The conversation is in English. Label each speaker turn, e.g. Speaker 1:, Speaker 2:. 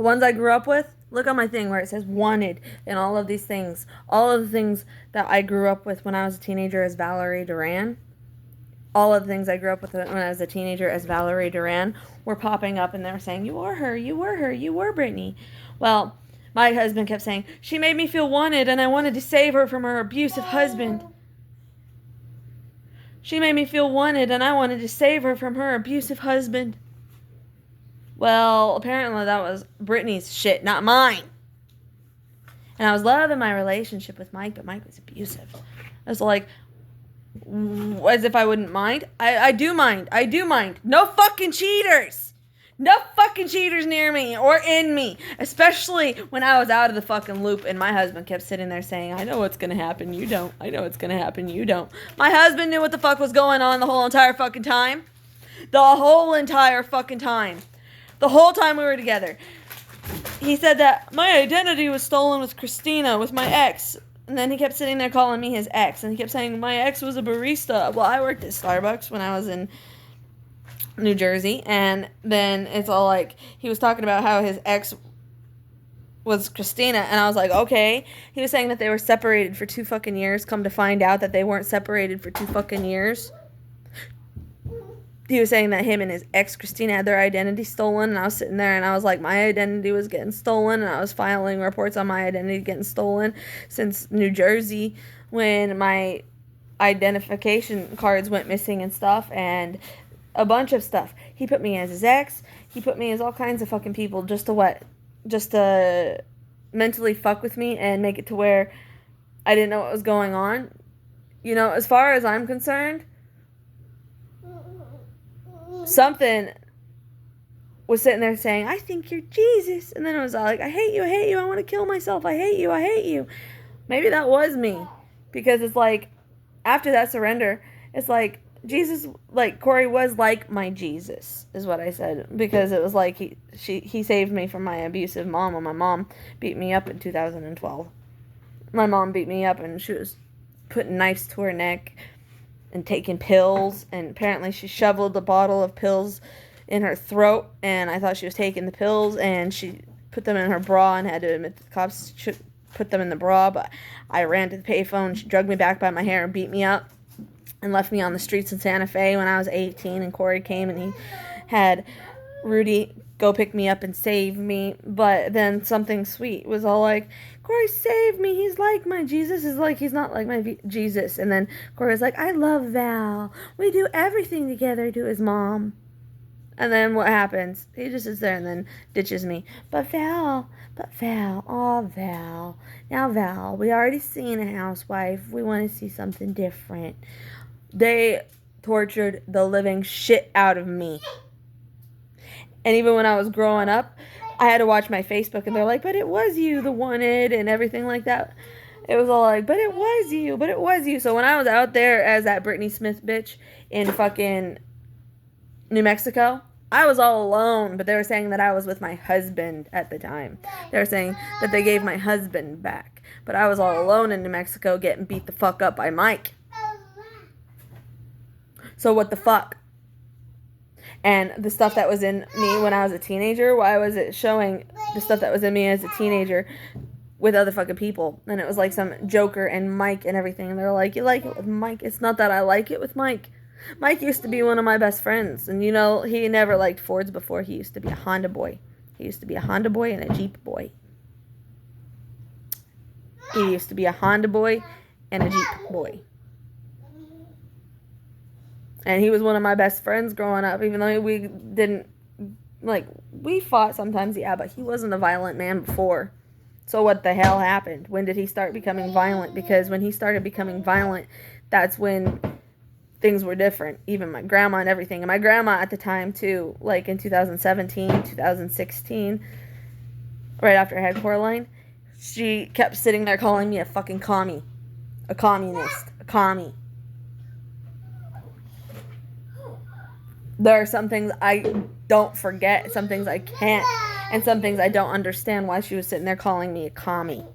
Speaker 1: The ones I grew up with, look on my thing where it says wanted and all of these things. All of the things that I grew up with when I was a teenager as Valerie Duran. All of the things I grew up with when I was a teenager as Valerie Duran were popping up, and they were saying, you were her, you were her, you were Britney. Well, my husband kept saying, she made me feel wanted, and I wanted to save her from her abusive husband. She made me feel wanted, and I wanted to save her from her abusive husband. Well, apparently that was Britney's shit, not mine. And I was loving my relationship with Mike, but Mike was abusive. I was like, as if I wouldn't mind. I do mind. I do mind. No fucking cheaters. No fucking cheaters near me or in me. Especially when I was out of the fucking loop and my husband kept sitting there saying, I know what's going to happen. You don't. I know what's going to happen. You don't. My husband knew what the fuck was going on the whole entire fucking time. The whole entire fucking time. The whole time we were together. He said that my identity was stolen with Christina, with my ex. And then he kept sitting there calling me his ex. And he kept saying my ex was a barista. Well, I worked at Starbucks when I was in New Jersey. And then it's all like, he was talking about how his ex was Christina. And I was like, okay. He was saying that they were separated for 2 fucking years. Come to find out that they weren't separated for 2 fucking years. He was saying that him and his ex, Christina, had their identity stolen, and I was sitting there, and I was like, my identity was getting stolen, and I was filing reports on my identity getting stolen since New Jersey when my identification cards went missing and stuff, and a bunch of stuff. He put me as his ex. He put me as all kinds of fucking people just to what? Just to mentally fuck with me and make it to where I didn't know what was going on. You know, as far as I'm concerned, something was sitting there saying, I think you're Jesus. And then it was all like, I hate you, I want to kill myself, I hate you. Maybe that was me. Because it's like, after that surrender, it's like, Jesus, like, Corey was like my Jesus, is what I said. Because it was like, he saved me from my abusive mom when my mom beat me up in 2012. My mom beat me up and she was putting knives to her neck and taking pills, and apparently she shoveled a bottle of pills in her throat, and I thought she was taking the pills, and she put them in her bra and had to admit to the cops she put them in the bra, but I ran to the payphone, she dragged me back by my hair and beat me up, and left me on the streets in Santa Fe when I was 18, and Corey came, and he had Rudy go pick me up and save me, but then something sweet was all like, Corey saved me, he's like my Jesus, is like, he's not like my Jesus, and then Corey was like, I love Val, we do everything together to his mom, and then what happens? He just sits there and then ditches me, but Val, oh Val, now Val, we already seen a housewife, we want to see something different. They tortured the living shit out of me. And even when I was growing up, I had to watch my Facebook, and they're like, but it was you, the wanted, and everything like that. It was all like, but it was you. So when I was out there as that Britney Smith bitch in fucking New Mexico, I was all alone, but they were saying that I was with my husband at the time. They were saying that they gave my husband back. But I was all alone in New Mexico getting beat the fuck up by Mike. So what the fuck? And the stuff that was in me when I was a teenager, why was it showing the stuff that was in me as a teenager with other fucking people? And it was like some Joker and Mike and everything. And they're like, you like it with Mike? It's not that I like it with Mike. Mike used to be one of my best friends. And you know, he never liked Fords before. He used to be a Honda boy. He used to be a Honda boy and a Jeep boy. He used to be a Honda boy and a Jeep boy. And he was one of my best friends growing up, even though we didn't, like, we fought sometimes, yeah, but he wasn't a violent man before. So what the hell happened? When did he start becoming violent? Because when he started becoming violent, that's when things were different. Even my grandma and everything. And my grandma at the time, too, like in 2017, 2016, right after I had Coraline, she kept sitting there calling me a fucking commie. A communist. A commie. There are some things I don't forget, some things I can't, and some things I don't understand why she was sitting there calling me a commie.